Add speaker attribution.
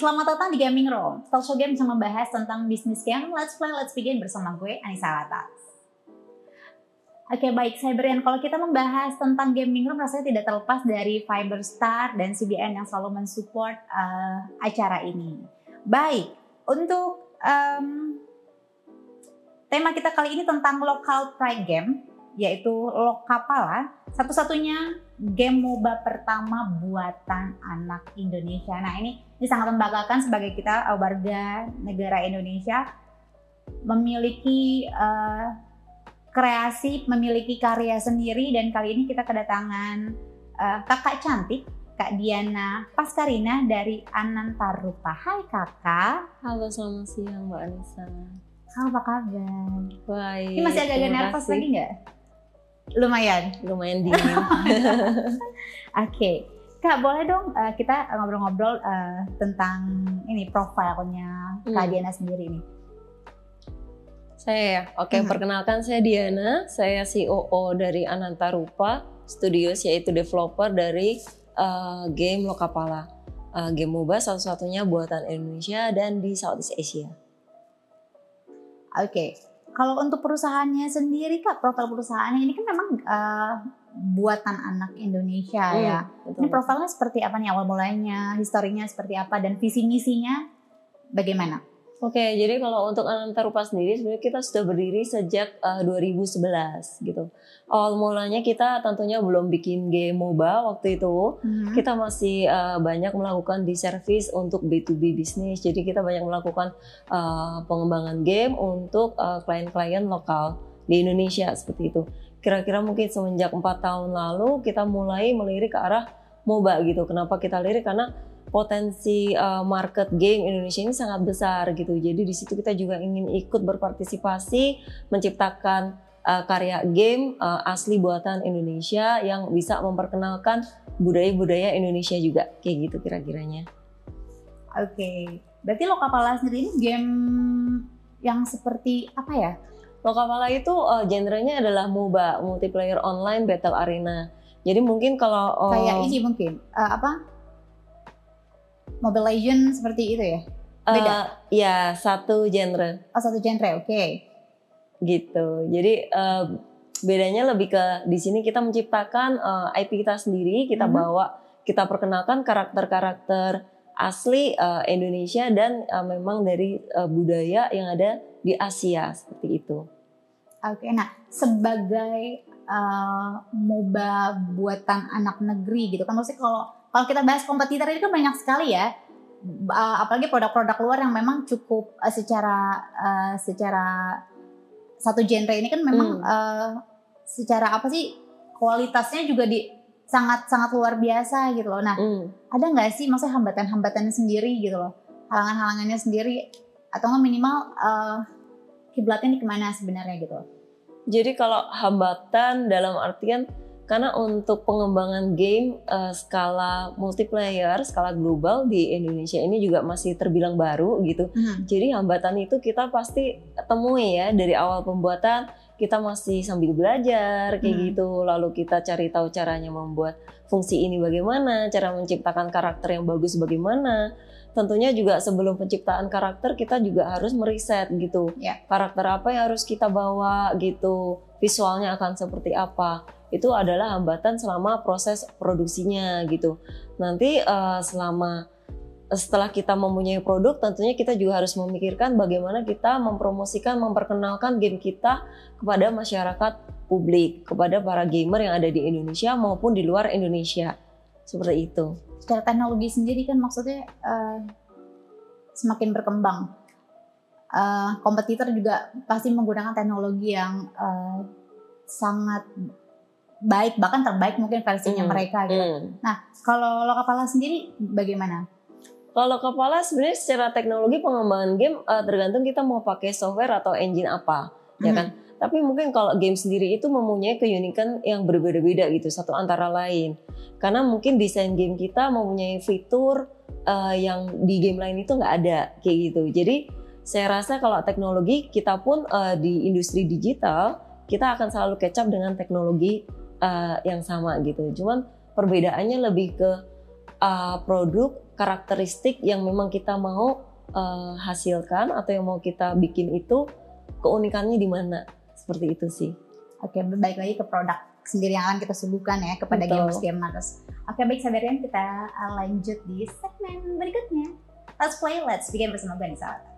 Speaker 1: selamat datang di Gaming Room. Talk show game bisa membahas tentang bisnis game. Let's play, let's begin bersama gue, Anissa Latas. Oke, baik, Cybrian. Kalau kita membahas tentang Gaming Room, rasanya tidak terlepas dari Fiberstar dan CBN yang selalu mensupport acara ini. Baik, untuk tema kita kali ini tentang local pride game, yaitu Lokapala, satu-satunya game MOBA pertama buatan anak Indonesia. Nah, ini sangat membanggakan sebagai kita warga negara Indonesia memiliki kreasi, memiliki karya sendiri, dan kali ini kita kedatangan kakak cantik, Kak Diana Paskarina dari Anantarupa. Hai kakak.
Speaker 2: Halo, selamat siang Mbak Anissa.
Speaker 1: Halo, apa kabar?
Speaker 2: Baik.
Speaker 1: Ini masih agak-agak nervous lagi nggak? Lumayan dingin. Oke. Kak, boleh dong kita ngobrol-ngobrol tentang ini profilnya Kak Diana sendiri nih.
Speaker 2: Saya ya? Oke, perkenalkan saya Diana. Saya COO dari Anantarupa Studios, yaitu developer dari game Lokapala. Game MOBA satu-satunya buatan Indonesia dan di Southeast Asia.
Speaker 1: Oke. Kalau untuk perusahaannya sendiri, Kak, profil perusahaannya ini kan memang buatan anak Indonesia ya.
Speaker 2: Betul.
Speaker 1: Ini profilnya seperti apa nih, awal mulanya, historinya seperti apa, dan visi misinya bagaimana?
Speaker 2: Oke, jadi kalau untuk Anantarupa sendiri sebenarnya kita sudah berdiri sejak 2011 gitu. Awal mulanya kita tentunya belum bikin game MOBA waktu itu. Kita masih banyak melakukan di service untuk B2B bisnis. Jadi kita banyak melakukan pengembangan game untuk klien-klien lokal di Indonesia seperti itu. Kira-kira mungkin semenjak 4 tahun lalu kita mulai melirik ke arah MOBA gitu. Kenapa kita lirik? Karena potensi market game Indonesia ini sangat besar gitu. Jadi di situ kita juga ingin ikut berpartisipasi menciptakan karya game asli buatan Indonesia yang bisa memperkenalkan budaya-budaya Indonesia juga, kayak gitu kira-kiranya.
Speaker 1: Oke. Berarti Lokapala sendiri ini game yang seperti apa ya?
Speaker 2: Lokapala itu genrenya adalah MOBA, multiplayer online battle arena. Jadi mungkin kalau
Speaker 1: kayak ini mungkin Mobile Legends seperti itu ya? Beda?
Speaker 2: Ya, satu genre.
Speaker 1: Oh, satu genre, oke.
Speaker 2: Gitu. Jadi bedanya lebih ke di sini kita menciptakan IP kita sendiri, kita bawa, kita perkenalkan karakter-karakter asli Indonesia dan memang dari budaya yang ada di Asia seperti itu.
Speaker 1: Oke, nah sebagai MOBA buatan anak negeri gitu kan, maksudnya kalau kita bahas kompetitor ini kan banyak sekali ya, apalagi produk-produk luar yang memang cukup secara satu genre ini kan memang secara apa sih kualitasnya juga sangat luar biasa gitu loh. Nah, ada nggak sih maksudnya hambatan-hambatannya sendiri gitu loh, halangan-halangannya sendiri, atau nggak minimal kiblatnya ini kemana sebenarnya gitu loh?
Speaker 2: Jadi kalau hambatan dalam artian karena untuk pengembangan game skala multiplayer, skala global di Indonesia ini juga masih terbilang baru gitu. Jadi hambatan itu kita pasti temui ya dari awal pembuatan, kita masih sambil belajar kayak gitu. Lalu kita cari tahu caranya membuat fungsi ini bagaimana, cara menciptakan karakter yang bagus bagaimana. Tentunya juga sebelum penciptaan karakter kita juga harus meriset gitu. Karakter apa yang harus kita bawa gitu, visualnya akan seperti apa. Itu adalah hambatan selama proses produksinya gitu. Nanti setelah kita mempunyai produk, tentunya kita juga harus memikirkan bagaimana kita mempromosikan, memperkenalkan game kita kepada masyarakat publik, kepada para gamer yang ada di Indonesia maupun di luar Indonesia. Seperti itu.
Speaker 1: Secara teknologi sendiri kan maksudnya semakin berkembang. Kompetitor juga pasti menggunakan teknologi yang sangat baik, bahkan terbaik mungkin versinya mereka gitu. Nah, kalau Lokapala sendiri bagaimana?
Speaker 2: Kalau Lokapala sebenarnya secara teknologi pengembangan game tergantung kita mau pakai software atau engine apa, ya kan? Tapi mungkin kalau game sendiri itu mempunyai keunikan yang berbeda-beda gitu satu antara lain. Karena mungkin desain game kita mempunyai fitur yang di game lain itu nggak ada kayak gitu. Jadi saya rasa kalau teknologi kita pun di industri digital kita akan selalu catch up dengan teknologi yang sama gitu. Cuman perbedaannya lebih ke produk karakteristik yang memang kita mau hasilkan atau yang mau kita bikin itu keunikannya di mana, seperti itu sih.
Speaker 1: Oke, balik lagi ke produk sendiri yang akan kita suguhkan ya kepada gamers. Oke, baik sahabat, kita lanjut di segmen berikutnya. Let's play, let's begin bersama gue Anissa.